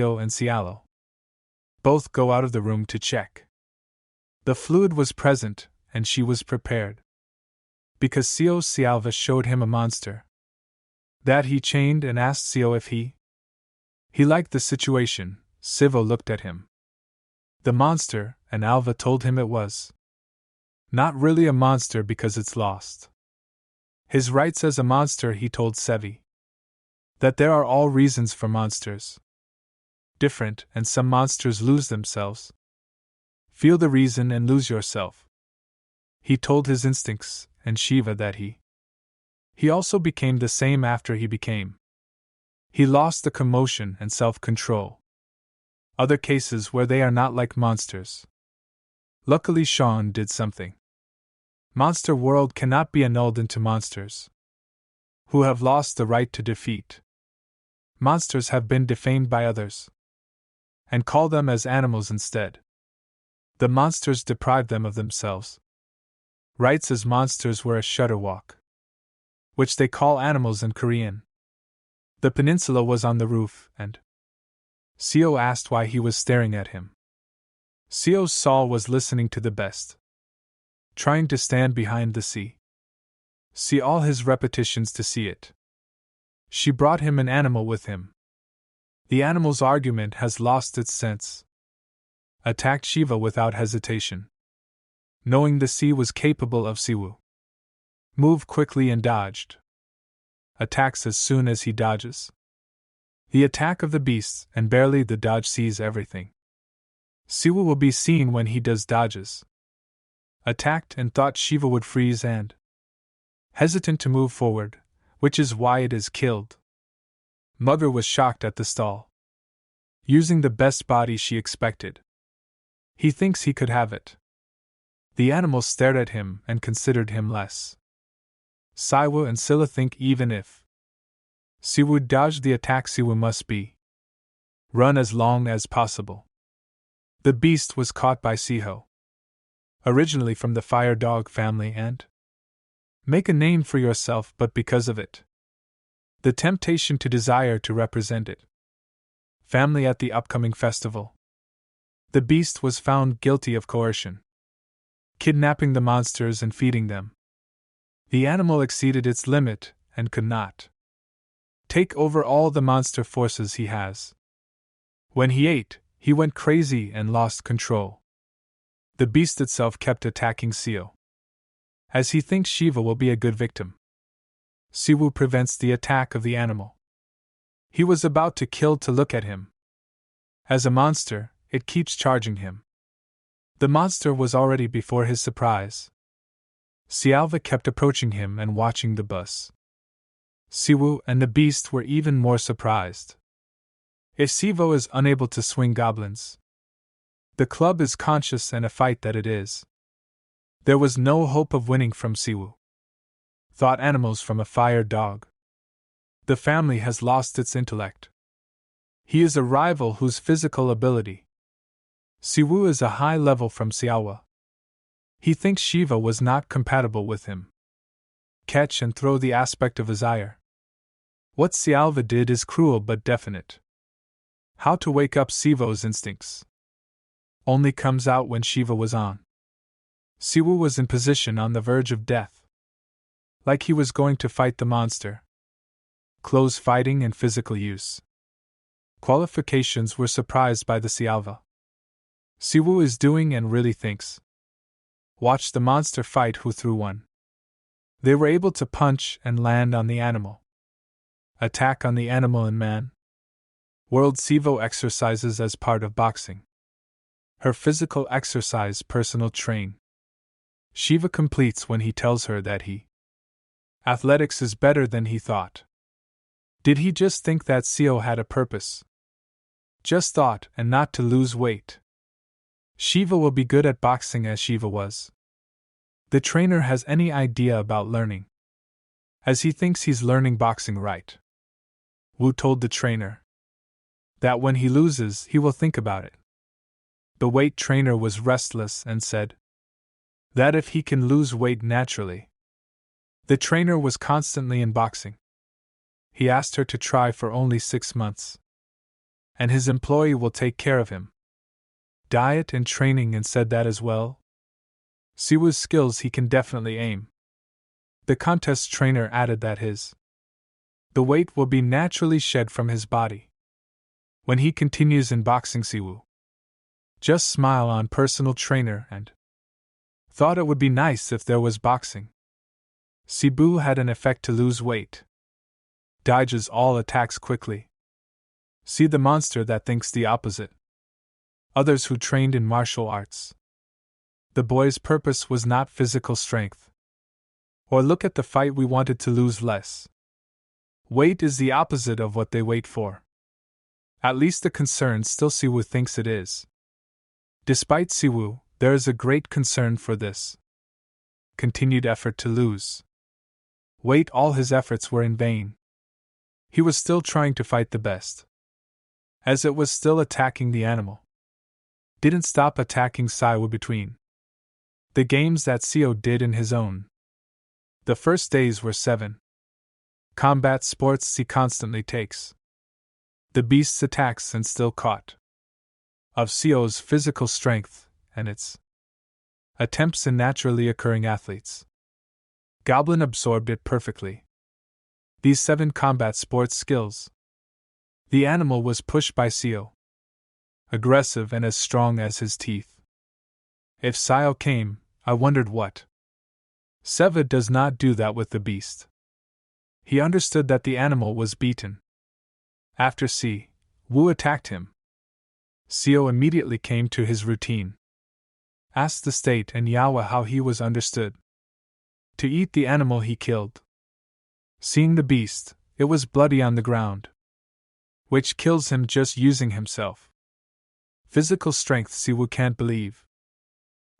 Seo and Sialo. Both go out of the room to check. The fluid was present, and she was prepared. Because Seo Sialva showed him a monster that he chained and asked Seo if he liked the situation. Sivo looked at him. The monster, and Alva told him it was not really a monster because it's lost his rights as a monster. He told Sevi that there are all reasons for monsters. Different, and some monsters lose themselves. Feel the reason and lose yourself. He told his instincts, and Shiva that he also became the same after he became. He lost the commotion and self-control. Other cases where they are not like monsters. Luckily Sean did something. Monster world cannot be annulled into monsters who have lost the right to defeat. Monsters have been defamed by others and call them as animals instead. The monsters deprive them of themselves. Rights as monsters were a shudderwalk, which they call animals in Korean. The peninsula was on the roof, and Seo asked why he was staring at him. Seo's Saul was listening to the best, trying to stand behind the sea. See all his repetitions to see it. She brought him an animal with him. The animal's argument has lost its sense. Attacked Shiva without hesitation, knowing the sea was capable of Siwoo. Moved quickly and dodged. Attacks as soon as he dodges. The attack of the beasts, and barely the dodge sees everything. Siwoo will be seen when he does dodges. Attacked and thought Shiva would freeze and hesitant to move forward, which is why it is killed. Mother was shocked at the stall. Using the best body she expected. He thinks he could have it. The animal stared at him and considered him less. Siwoo and Silla think even if Siwoo dodged the attack, Siwoo must be run as long as possible. The beast was caught by Siho, originally from the fire dog family, and make a name for yourself, but because of it. The temptation to desire to represent it. Family at the upcoming festival. The beast was found guilty of coercion, kidnapping the monsters and feeding them. The animal exceeded its limit and could not take over all the monster forces he has. When he ate, he went crazy and lost control. The beast itself kept attacking Seo, as he thinks Shiva will be a good victim. Siwoo prevents the attack of the animal. He was about to kill to look at him. As a monster, it keeps charging him. The monster was already before his surprise. Sialva kept approaching him and watching the bus. Siwoo and the beast were even more surprised. If Sivo is unable to swing goblins, the club is conscious and a fight that it is. There was no hope of winning from Siwoo. Thought animals from a fire dog. The family has lost its intellect. He is a rival whose physical ability. Siwoo is a high level from Siawa. He thinks Shiva was not compatible with him. Catch and throw the aspect of desire. What Sialva did is cruel but definite. How to wake up Sivo's instincts only comes out when Shiva was on. Siwoo was in position on the verge of death. Like he was going to fight the monster. Close fighting and physical use. Qualifications were surprised by the Sialva. Siwoo is doing and really thinks. Watch the monster fight who threw one. They were able to punch and land on the animal. Attack on the animal and man. World Sivo exercises as part of boxing. Her physical exercise personal train. Shiva completes when he tells her that athletics is better than he thought. Did he just think that Seo had a purpose? Just thought, and not to lose weight. Shiva will be good at boxing as Shiva was. The trainer has any idea about learning, as he thinks he's learning boxing right. Wu told the trainer that when he loses, he will think about it. The weight trainer was restless and said that if he can lose weight naturally. The trainer was constantly in boxing. He asked her to try for only 6 months. and his employee will take care of him. Diet and training and said that as well. Siwoo's skills he can definitely aim. The contest trainer added that the weight will be naturally shed from his body. When he continues in boxing, Siwoo just smile on personal trainer and thought it would be nice if there was boxing. Siwoo had an effect to lose weight. Dodges all attacks quickly. See the monster that thinks the opposite. Others who trained in martial arts. The boy's purpose was not physical strength. Or look at the fight, we wanted to lose less. Weight is the opposite of what they wait for. At least the concern still Siwoo thinks it is. Despite Siwoo, there is a great concern for this continued effort to lose weight. All his efforts were in vain. He was still trying to fight the best. As it was still attacking the animal. Didn't stop attacking Siwoo between the games that Seo did in his own. The first days were 7 combat sports he constantly takes. The beast's attacks and still caught of Seo's physical strength and its attempts in naturally occurring athletes. Goblin absorbed it perfectly. These 7 combat sports skills. The animal was pushed by Seo. Aggressive and as strong as his teeth. If Seo came, I wondered what. Seva does not do that with the beast. He understood that the animal was beaten. After Siwoo attacked him, Seo immediately came to his routine. Asked the state and Yawa how he was understood. To eat the animal he killed. Seeing the beast, it was bloody on the ground. Which kills him just using himself. Physical strength Siwoo can't believe.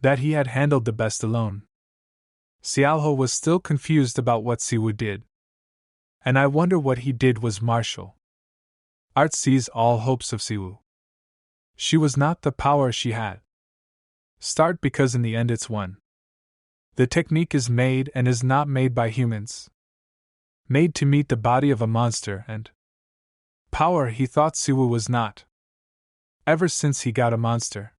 That he had handled the best alone. Xiaoho was still confused about what Siwoo did. And I wonder what he did was martial. Art sees all hopes of Siwoo. She was not the power she had. Start because in the end it's one. The technique is made and is not made by humans. Made to meet the body of a monster and power he thought Siwoo was not. Ever since he got a monster.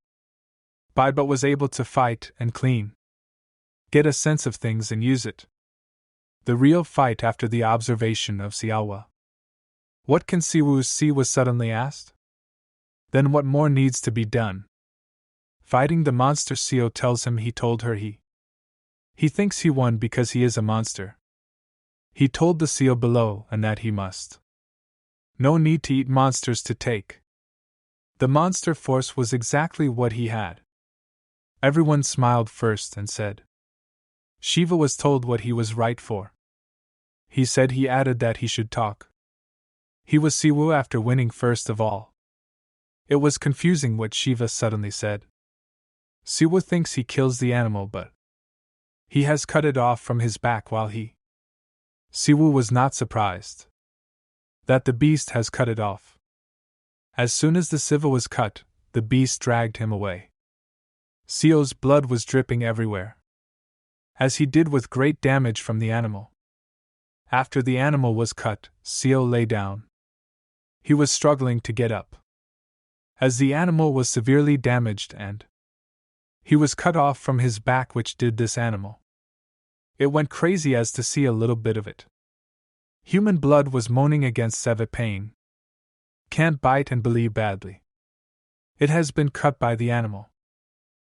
But was able to fight and clean. Get a sense of things and use it. The real fight after the observation of Xiaowa. What can Siwoo see was suddenly asked? Then what more needs to be done? Fighting the monster Seo tells him he told her he thinks he won because he is a monster. He told the Seo below and that he must. No need to eat monsters to take. The monster force was exactly what he had. Everyone smiled first and said. Shiva was told what he was right for. He said he added that he should talk. He was Siwoo after winning first of all. It was confusing what Shiva suddenly said. Siwoo thinks he kills the animal but he has cut it off from his back while Siwoo was not surprised that the beast has cut it off. As soon as the siva was cut, the beast dragged him away. Seo's blood was dripping everywhere. As he did with great damage from the animal. After the animal was cut, Seo lay down. He was struggling to get up. As the animal was severely damaged and he was cut off from his back, which did this animal. It went crazy as to see a little bit of it. Human blood was moaning against Seva pain. Can't bite and believe badly. It has been cut by the animal.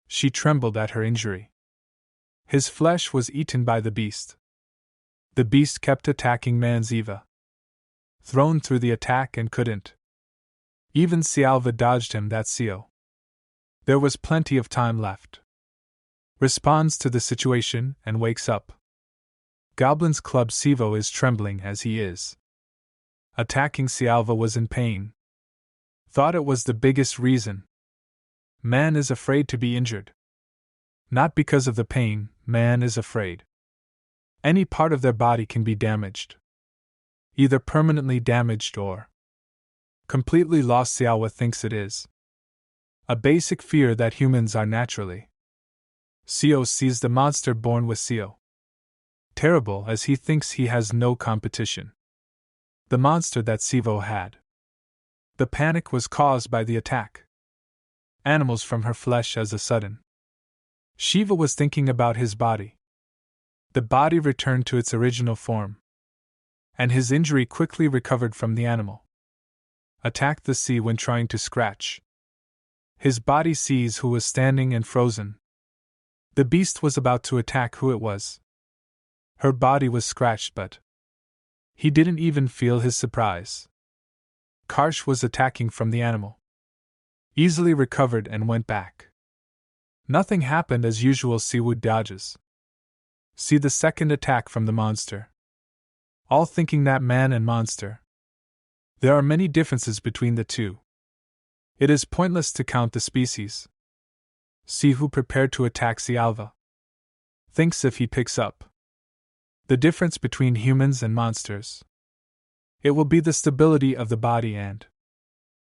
She trembled at her injury. His flesh was eaten by the beast. The beast kept attacking Manziva. Thrown through the attack and couldn't. Even Xialva dodged him, that Seo. There was plenty of time left. Responds to the situation and wakes up. Goblin's club Sivo is trembling as he is. Attacking Xialva was in pain. Thought it was the biggest reason. Man is afraid to be injured. Not because of the pain, man is afraid. Any part of their body can be damaged. Either permanently damaged or completely lost. Xiaowa thinks it is a basic fear that humans are naturally. Seo sees the monster born with Seo. Terrible as he thinks he has no competition. The monster that Sivo had. The panic was caused by the attack. Animals from her flesh as a sudden. Shiva was thinking about his body. The body returned to its original form. And his injury quickly recovered from the animal. Attacked the sea when trying to scratch. His body sees who was standing and frozen. The beast was about to attack who it was. Her body was scratched, but he didn't even feel his surprise. Karsh was attacking from the animal. Easily recovered and went back. Nothing happened as usual. Siwoo dodges. See the second attack from the monster. All thinking that man and monster. There are many differences between the two. It is pointless to count the species. Siwoo prepared to attack Sialva. Thinks if he picks up the difference between humans and monsters, it will be the stability of the body and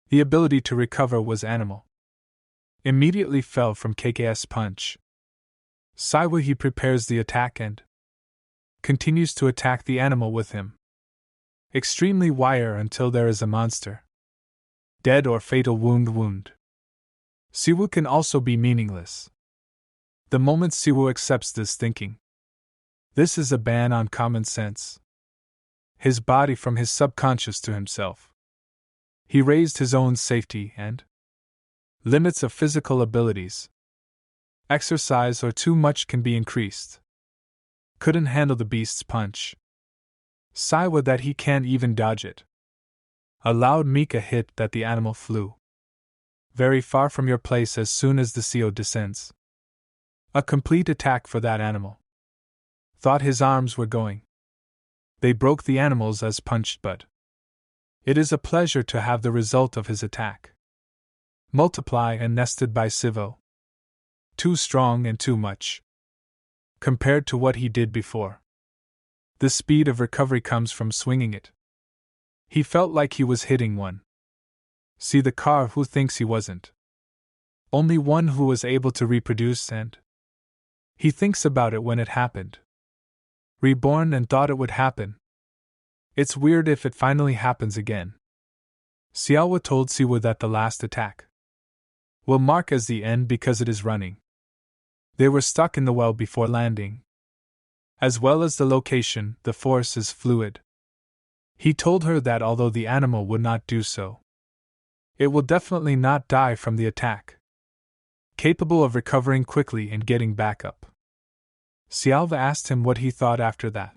the ability to recover was animal. Immediately fell from KK's punch. Siwoo he prepares the attack and continues to attack the animal with him. Extremely wire until there is a monster. Dead or fatal wound. Siwoo can also be meaningless. The moment Siwoo accepts this thinking, this is a ban on common sense. His body from his subconscious to himself. He raised his own safety and limits of physical abilities. Exercise or too much can be increased. Couldn't handle the beast's punch. Siwoo that he can't even dodge it. A loud Mika hit that the animal flew very far from your place as soon as the CO descends. A complete attack for that animal. Thought his arms were going. They broke the animals as punched, but it is a pleasure to have the result of his attack. Multiply and nested by Siwoo. Too strong and too much. Compared to what he did before. The speed of recovery comes from swinging it. He felt like he was hitting one. See the car who thinks he wasn't. Only one who was able to reproduce and he thinks about it when it happened. Reborn and thought it would happen. It's weird if it finally happens again. Sialwa told Siwoo that the last attack will mark as the end because it is running. They were stuck in the well before landing. As well as the location, the force is fluid. He told her that although the animal would not do so, it will definitely not die from the attack. Capable of recovering quickly and getting back up. Sialva asked him what he thought after that.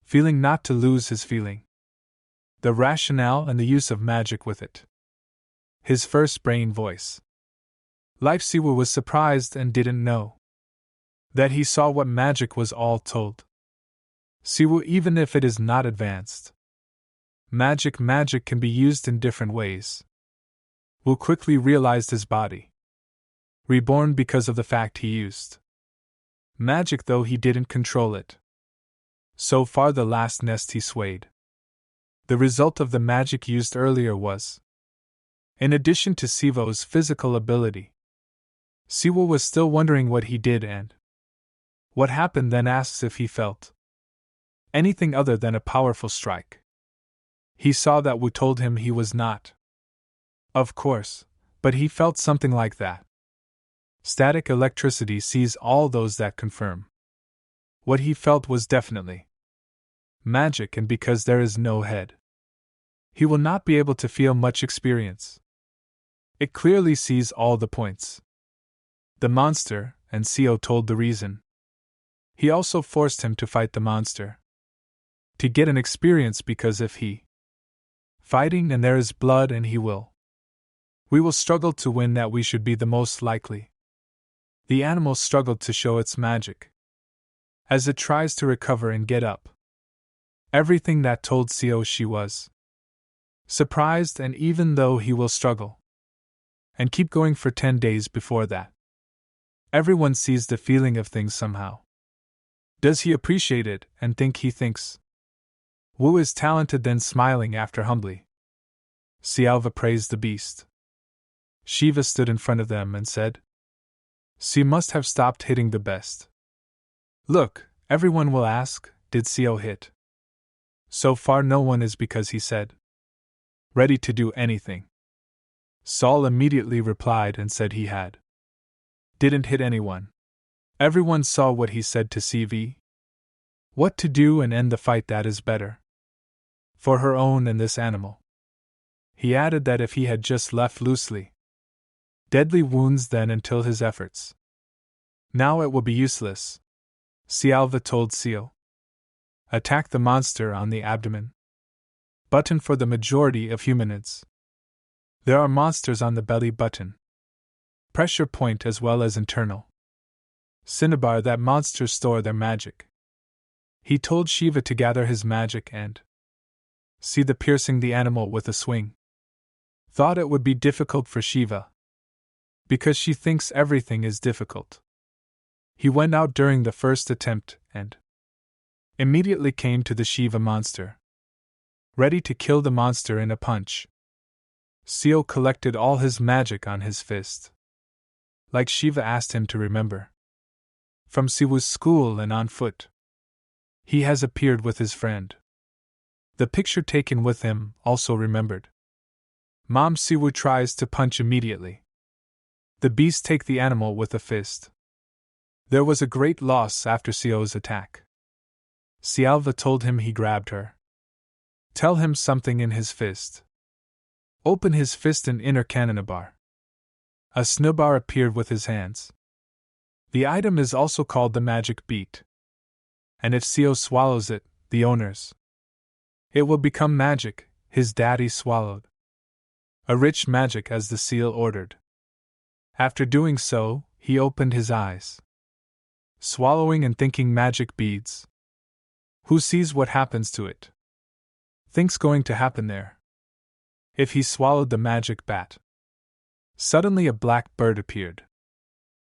Feeling not to lose his feeling. The rationale and the use of magic with it. His first brain voice. Life Siwoo was surprised and didn't know that he saw what magic was all told. Siwoo, even if it is not advanced. Magic can be used in different ways. Wu quickly realized his body. Reborn because of the fact he used magic, though he didn't control it. So far the last nest he swayed. The result of the magic used earlier was, in addition to Siwoo's physical ability, Siwoo was still wondering what he did and what happened, then asks if he felt anything other than a powerful strike. He saw that Wu told him he was not. Of course, but he felt something like that. Static electricity sees all those that confirm. What he felt was definitely magic, and because there is no head, he will not be able to feel much experience. It clearly sees all the points. The monster, and Co told the reason. He also forced him to fight the monster. To get an experience, because if he fighting and there is blood and he will. We will struggle to win, that we should be the most likely. The animal struggled to show its magic. As it tries to recover and get up. Everything that told Co she was surprised, and even though he will struggle and keep going for 10 days before that. Everyone sees the feeling of things somehow. Does he appreciate it and think he thinks Wu is talented, then smiling after humbly. Sialva praised the beast. Shiva stood in front of them and said, "She must have stopped hitting the best." Look, everyone will ask, did Co hit? So far no one is, because he said ready to do anything. Saul immediately replied and said he had. Didn't hit anyone. Everyone saw what he said to CV. What to do and end the fight, that is better. For her own and this animal. He added that if he had just left loosely. Deadly wounds then until his efforts. Now it will be useless. Sialva told Seal. Attack the monster on the abdomen. Button for the majority of humanids. There are monsters on the belly button. Pressure point as well as internal. Cinnabar, that monsters store their magic. He told Shiva to gather his magic and see the piercing the animal with a swing. Thought it would be difficult for Shiva. Because she thinks everything is difficult. He went out during the first attempt and immediately came to the Shiva monster. Ready to kill the monster in a punch. Seal collected all his magic on his fist. Like Shiva asked him to remember. From Siwoo's school and on foot. He has appeared with his friend. The picture taken with him also remembered. Mom Siwoo tries to punch immediately. The beast take the animal with a fist. There was a great loss after Sio's attack. Sialva told him he grabbed her. Tell him something in his fist. Open his fist and inner cannonabar. A snowbar appeared with his hands. The item is also called the magic beat. And if Sio swallows it, the owners. It will become magic, his daddy swallowed. A rich magic as the seal ordered. After doing so, he opened his eyes. Swallowing and thinking magic beads. Who sees what happens to it? Thinks going to happen there. If he swallowed the magic bat. Suddenly a black bird appeared.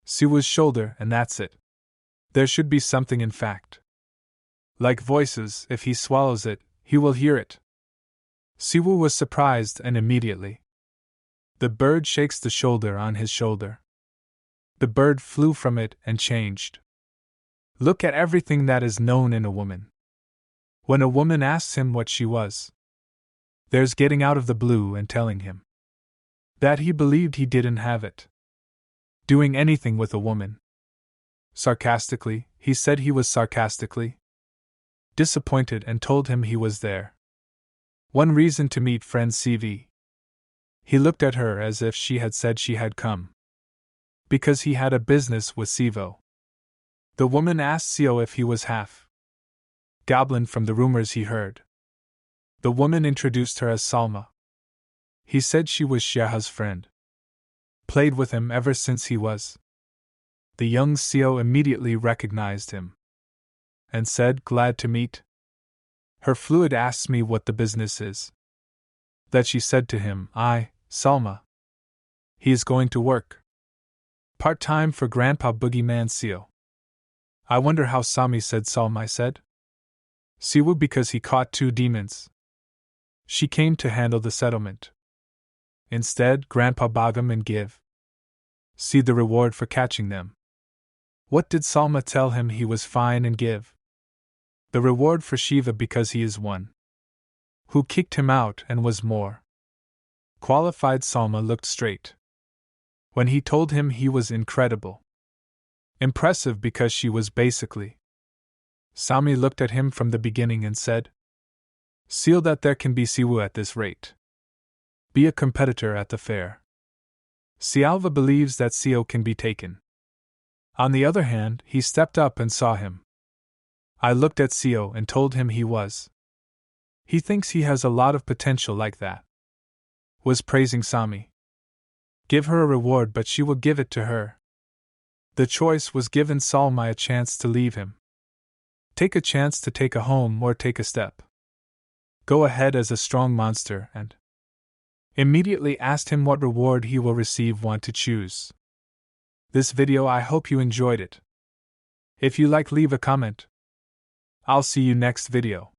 Siwoo's shoulder, and that's it. There should be something in fact. Like voices, if he swallows it, he will hear it. Siwoo was surprised and immediately. The bird shakes the shoulder on his shoulder. The bird flew from it and changed. Look at everything that is known in a woman. When a woman asks him what she was, there's getting out of the blue and telling him that he believed he didn't have it. Doing anything with a woman. Sarcastically, he said he was sarcastically disappointed and told him he was there. One reason to meet friend CV. He looked at her as if she had said she had come. Because he had a business with Sivo. The woman asked Sio if he was half goblin from the rumors he heard. The woman introduced her as Salma. He said she was Shaha's friend. Played with him ever since he was. The young Sio immediately recognized him. And said, glad to meet. Her fluid asks me what the business is. That she said to him, Salma. He is going to work. Part-time for Grandpa Boogeyman Sio. I wonder how Sami said Salma said. Siwoo because he caught 2 demons. She came to handle the settlement. Instead, Grandpa Bogum and give. See the reward for catching them. What did Salma tell him? He was fine and give. The reward for Shiva because he is one who kicked him out and was more qualified. Salma looked straight. When he told him he was incredible. Impressive because she was basically. Sami looked at him from the beginning and said, seal that there can be Siwoo at this rate. Be a competitor at the fair. Sialva believes that Sio can be taken. On the other hand, he stepped up and saw him. I looked at Sio and told him he was. He thinks he has a lot of potential like that. Was praising Sami. Give her a reward, but she will give it to her. The choice was given Salma a chance to leave him. Take a chance to take a home or take a step. Go ahead as a strong monster and immediately asked him what reward he will receive. Want to choose. This video, I hope you enjoyed it. If you like, leave a comment. I'll see you next video.